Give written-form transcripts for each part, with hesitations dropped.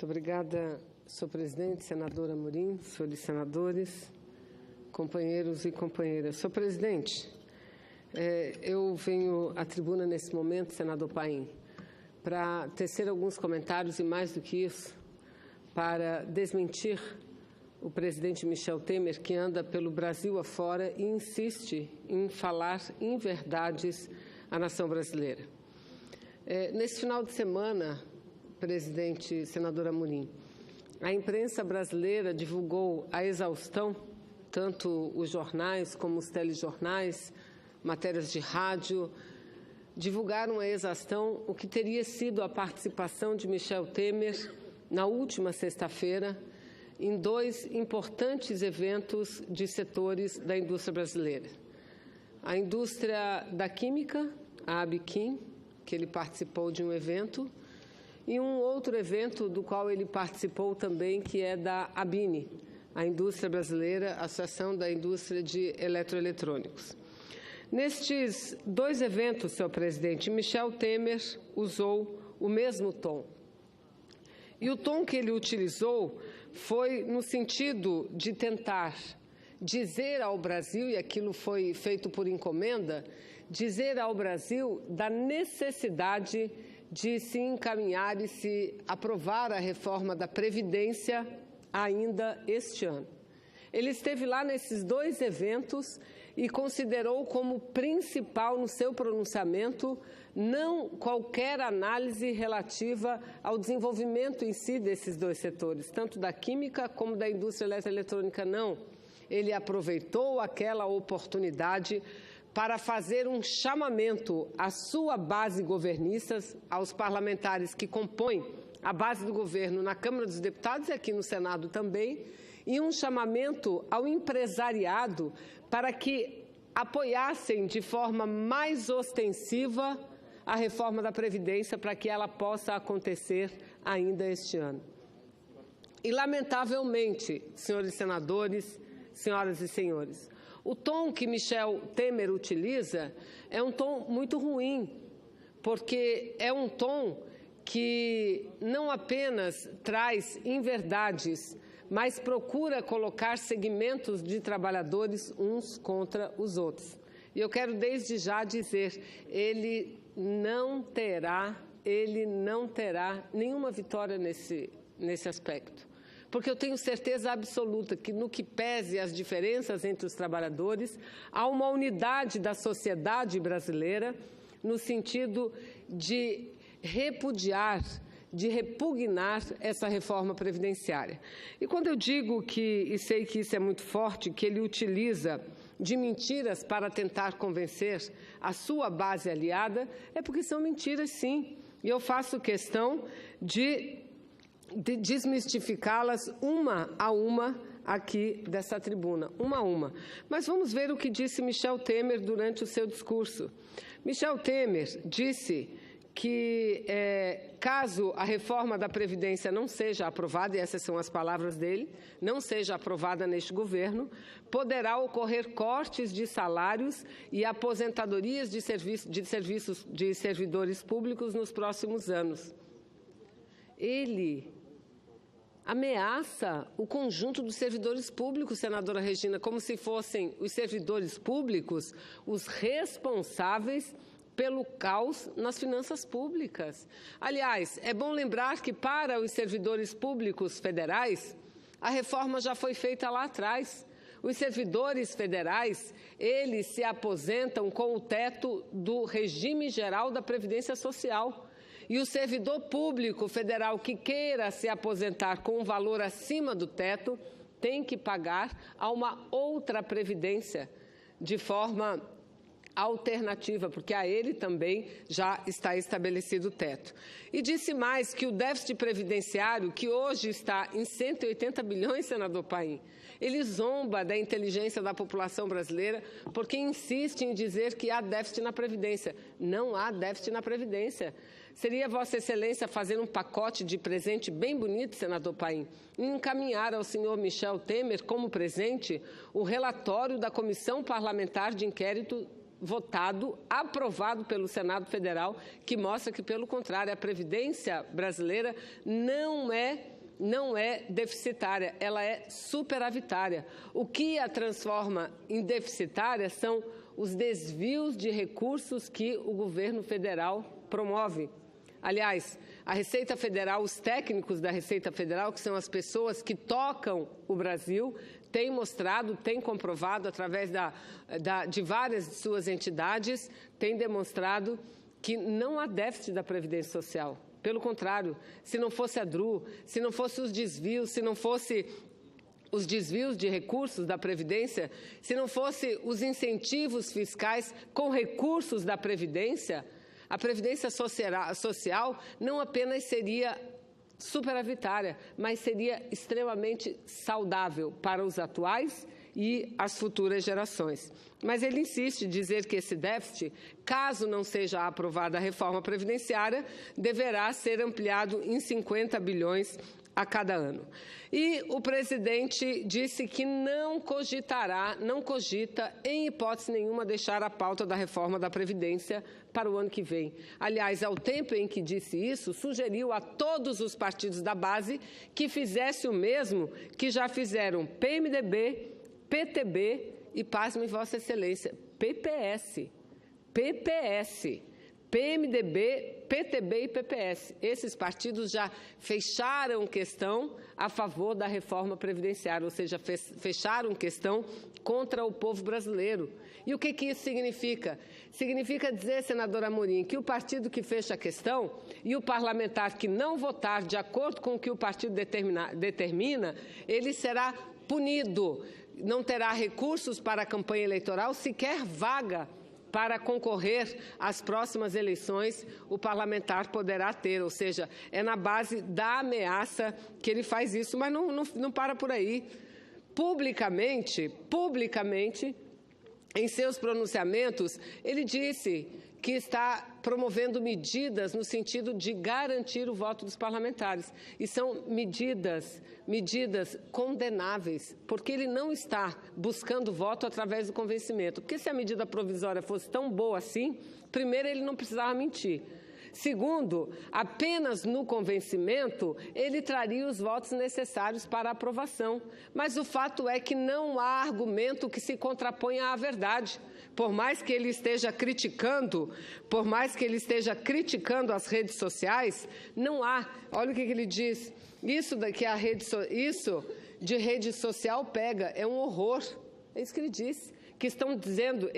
Muito obrigada, senhor presidente, senadora Amorim, senhores senadores, companheiros e companheiras. Senhor presidente, eu venho à tribuna nesse momento, senador Paim, para tecer alguns comentários e, mais do que isso, para desmentir o presidente Michel Temer, que anda pelo Brasil afora e insiste em falar inverdades à nação brasileira. Nesse final de semana, presidente, senadora Amorim, a imprensa brasileira divulgou a exaustão, tanto os jornais como os telejornais, matérias de rádio, divulgaram a exaustão o que teria sido a participação de Michel Temer na última sexta-feira em dois importantes eventos de setores da indústria brasileira. A indústria da química, a Abiquim, que ele participou de um evento, e um outro evento do qual ele participou também, que é da ABINE, a indústria brasileira, Associação da Indústria de Eletroeletrônicos. Nestes dois eventos, senhor presidente, Michel Temer usou o mesmo tom. E o tom que ele utilizou foi no sentido de tentar dizer ao Brasil, e aquilo foi feito por encomenda, dizer ao Brasil da necessidade de se encaminhar e se aprovar a reforma da Previdência ainda este ano. Ele esteve lá nesses dois eventos e considerou como principal no seu pronunciamento não qualquer análise relativa ao desenvolvimento em si desses dois setores, tanto da química como da indústria eletroeletrônica, não. Ele aproveitou aquela oportunidade para fazer um chamamento à sua base governista, aos parlamentares que compõem a base do governo na Câmara dos Deputados e aqui no Senado também, e um chamamento ao empresariado para que apoiassem de forma mais ostensiva a reforma da Previdência para que ela possa acontecer ainda este ano. E, lamentavelmente, senhores senadores, senhoras e senhores, o tom que Michel Temer utiliza é um tom muito ruim, porque é um tom que não apenas traz inverdades, mas procura colocar segmentos de trabalhadores uns contra os outros. E eu quero desde já dizer, ele não terá nenhuma vitória nesse aspecto. Porque eu tenho certeza absoluta que, no que pese as diferenças entre os trabalhadores, há uma unidade da sociedade brasileira no sentido de repudiar, de repugnar essa reforma previdenciária. E quando eu digo que, e sei que isso é muito forte, que ele utiliza de mentiras para tentar convencer a sua base aliada, é porque são mentiras, sim. E eu faço questão de desmistificá-las uma a uma aqui dessa tribuna, uma a uma. Mas vamos ver o que disse Michel Temer durante o seu discurso. Michel Temer disse que, caso a reforma da Previdência não seja aprovada, e essas são as palavras dele, não seja aprovada neste governo, poderá ocorrer cortes de salários e aposentadorias de servidores públicos nos próximos anos. Ele ameaça o conjunto dos servidores públicos, senadora Regina, como se fossem os servidores públicos os responsáveis pelo caos nas finanças públicas. Aliás, é bom lembrar que para os servidores públicos federais, a reforma já foi feita lá atrás. Os servidores federais, eles se aposentam com o teto do regime geral da Previdência Social. E o servidor público federal que queira se aposentar com um valor acima do teto tem que pagar a uma outra previdência de forma alternativa, porque a ele também já está estabelecido o teto. E disse mais que o déficit previdenciário, que hoje está em 180 bilhões, senador Paim, ele zomba da inteligência da população brasileira porque insiste em dizer que há déficit na Previdência. Não há déficit na Previdência. Seria Vossa Excelência fazer um pacote de presente bem bonito, senador Paim, e encaminhar ao senhor Michel Temer como presente o relatório da Comissão Parlamentar de Inquérito votado, aprovado pelo Senado Federal, que mostra que, pelo contrário, a Previdência brasileira não é deficitária, ela é superavitária. O que a transforma em deficitária são os desvios de recursos que o governo federal promove. Aliás, a Receita Federal, os técnicos da Receita Federal, que são as pessoas que tocam o Brasil, têm mostrado, têm comprovado, através de várias de suas entidades, têm demonstrado que não há déficit da Previdência Social. Pelo contrário, se não fosse a DRU, se não fosse os desvios, se não fosse os desvios de recursos da Previdência, se não fosse os incentivos fiscais com recursos da Previdência, a Previdência Social não apenas seria superavitária, mas seria extremamente saudável para os atuais e as futuras gerações. Mas ele insiste em dizer que esse déficit, caso não seja aprovada a reforma previdenciária, deverá ser ampliado em 50 bilhões a cada ano. E o presidente disse que não cogita, em hipótese nenhuma, deixar a pauta da reforma da Previdência para o ano que vem. Aliás, ao tempo em que disse isso, sugeriu a todos os partidos da base que fizesse o mesmo que já fizeram PMDB, PTB e, pasmem, Vossa Excelência, PPS, PMDB, PTB e PPS. Esses partidos já fecharam questão a favor da reforma previdenciária, ou seja, fecharam questão contra o povo brasileiro. E o que isso significa? Significa dizer, senador Amorim, que o partido que fecha a questão e o parlamentar que não votar de acordo com o que o partido determina, ele será punido, não terá recursos para a campanha eleitoral, sequer vaga para concorrer às próximas eleições, o parlamentar poderá ter, ou seja, é na base da ameaça que ele faz isso, mas não para por aí. Publicamente, em seus pronunciamentos, ele disse que está promovendo medidas no sentido de garantir o voto dos parlamentares. E são medidas condenáveis, porque ele não está buscando voto através do convencimento. Porque se a medida provisória fosse tão boa assim, primeiro, ele não precisava mentir. Segundo, apenas no convencimento ele traria os votos necessários para a aprovação. Mas o fato é que não há argumento que se contraponha à verdade. Por mais que ele esteja criticando as redes sociais, não há. Olha o que ele diz. Isso de rede social pega, é um horror. É isso que ele disse. Que estão dizendo,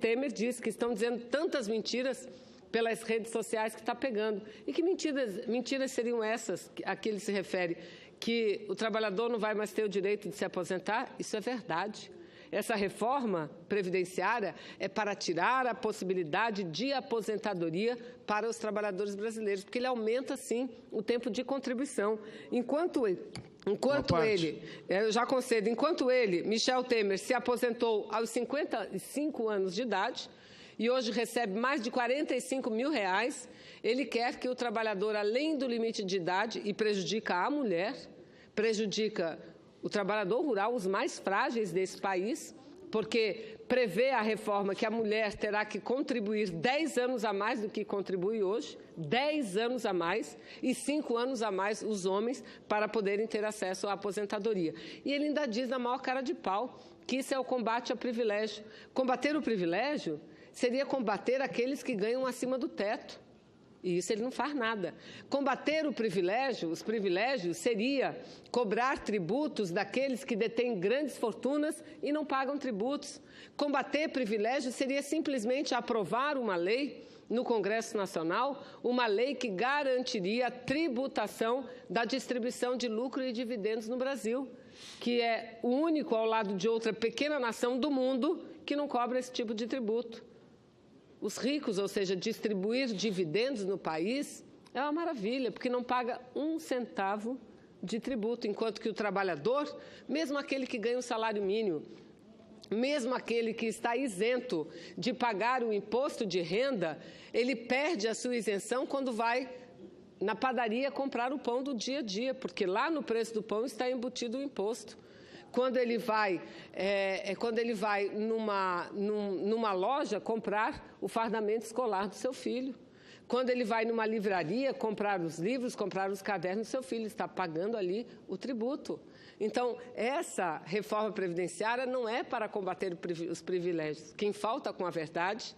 Temer disse que estão dizendo tantas mentiras pelas redes sociais que está pegando. E que mentiras seriam essas a que ele se refere? Que o trabalhador não vai mais ter o direito de se aposentar? Isso é verdade. Essa reforma previdenciária é para tirar a possibilidade de aposentadoria para os trabalhadores brasileiros, porque ele aumenta, sim, o tempo de contribuição. Enquanto ele, Michel Temer, se aposentou aos 55 anos de idade, e hoje recebe mais de R$45 mil, ele quer que o trabalhador, além do limite de idade, e prejudica a mulher, prejudica o trabalhador rural, os mais frágeis desse país, porque prevê a reforma que a mulher terá que contribuir 10 anos a mais do que contribui hoje, 10 anos a mais, e 5 anos a mais os homens para poderem ter acesso à aposentadoria. E ele ainda diz na maior cara de pau que isso é o combate ao privilégio. Combater o privilégio seria combater aqueles que ganham acima do teto. E isso ele não faz nada. Combater os privilégios, seria cobrar tributos daqueles que detêm grandes fortunas e não pagam tributos. Combater privilégios seria simplesmente aprovar uma lei no Congresso Nacional, uma lei que garantiria a tributação da distribuição de lucro e dividendos no Brasil, que é o único, ao lado de outra pequena nação do mundo, que não cobra esse tipo de tributo. Os ricos, ou seja, distribuir dividendos no país é uma maravilha, porque não paga um centavo de tributo, enquanto que o trabalhador, mesmo aquele que ganha o salário mínimo, mesmo aquele que está isento de pagar o imposto de renda, ele perde a sua isenção quando vai na padaria comprar o pão do dia a dia, porque lá no preço do pão está embutido o imposto. quando ele vai numa loja comprar o fardamento escolar do seu filho. Quando ele vai numa livraria comprar os livros, comprar os cadernos do seu filho, está pagando ali o tributo. Então, essa reforma previdenciária não é para combater os privilégios. Quem falta com a verdade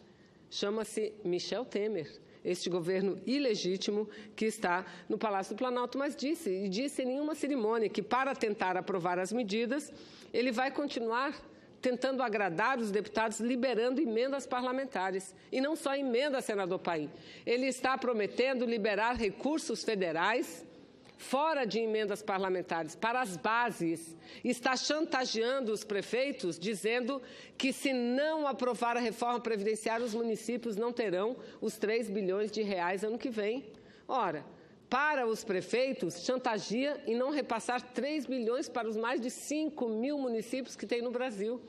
chama-se Michel Temer, este governo ilegítimo que está no Palácio do Planalto, mas disse em nenhuma cerimônia que, para tentar aprovar as medidas, ele vai continuar tentando agradar os deputados, liberando emendas parlamentares. E não só emenda, senador Paim. Ele está prometendo liberar recursos federais fora de emendas parlamentares, para as bases. Está chantageando os prefeitos, dizendo que, se não aprovar a reforma previdenciária, os municípios não terão os 3 bilhões de reais ano que vem. Ora, para os prefeitos, chantageia em não repassar 3 bilhões para os mais de 5 mil municípios que tem no Brasil.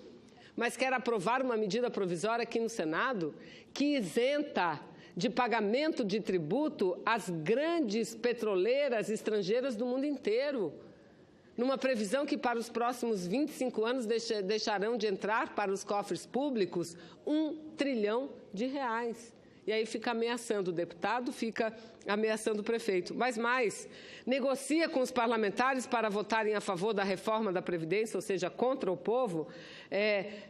Mas quer aprovar uma medida provisória aqui no Senado que isenta de pagamento de tributo as grandes petroleiras estrangeiras do mundo inteiro, numa previsão que para os próximos 25 anos deixarão de entrar para os cofres públicos R$1 trilhão. E aí fica ameaçando o deputado, fica ameaçando o prefeito. Mas mais, negocia com os parlamentares para votarem a favor da reforma da Previdência, ou seja, contra o povo,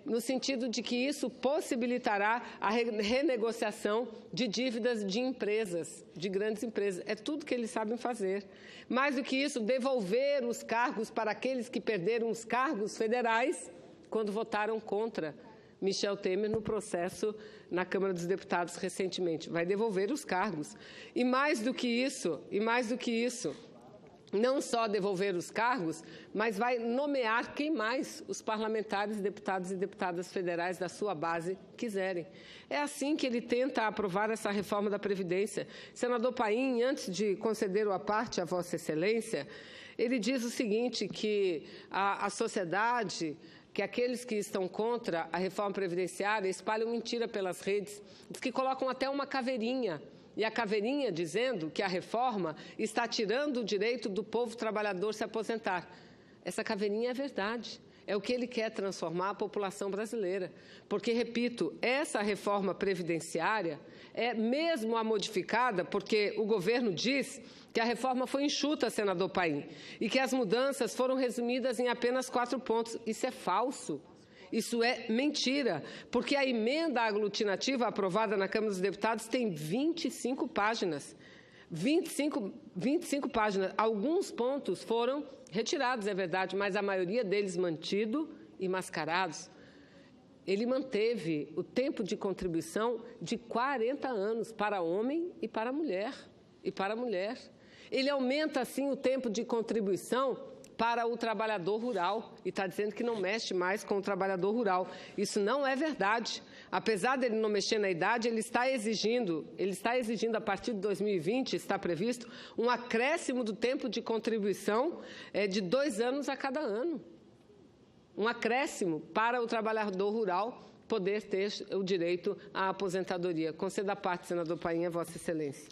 no sentido de que isso possibilitará a renegociação de dívidas de empresas, de grandes empresas. É tudo que eles sabem fazer. Mais do que isso, devolver os cargos para aqueles que perderam os cargos federais quando votaram contra Michel Temer no processo na Câmara dos Deputados recentemente. Vai devolver os cargos. E mais do que isso, não só devolver os cargos, mas vai nomear quem mais os parlamentares, deputados e deputadas federais da sua base quiserem. É assim que ele tenta aprovar essa reforma da Previdência. Senador Paim, antes de conceder o à parte a Vossa Excelência, ele diz o seguinte, que a sociedade, que aqueles que estão contra a reforma previdenciária espalham mentira pelas redes, que colocam até uma caveirinha, e a caveirinha dizendo que a reforma está tirando o direito do povo trabalhador se aposentar. Essa caveirinha é verdade. É o que ele quer transformar a população brasileira. Porque, repito, essa reforma previdenciária é mesmo a modificada, porque o governo diz que a reforma foi enxuta, senador Paim, e que as mudanças foram resumidas em apenas 4 pontos. Isso é falso. Isso é mentira, porque a emenda aglutinativa aprovada na Câmara dos Deputados tem 25 páginas. 25 páginas. Alguns pontos foram retirados, é verdade, mas a maioria deles mantido e mascarados. Ele manteve o tempo de contribuição de 40 anos para homem e para mulher. Ele aumenta, assim, o tempo de contribuição para o trabalhador rural e está dizendo que não mexe mais com o trabalhador rural. Isso não é verdade. Apesar dele não mexer na idade, ele está exigindo a partir de 2020, está previsto, um acréscimo do tempo de contribuição de 2 anos a cada ano. Um acréscimo para o trabalhador rural poder ter o direito à aposentadoria. Conceda a parte, senador Paim, a Vossa Excelência.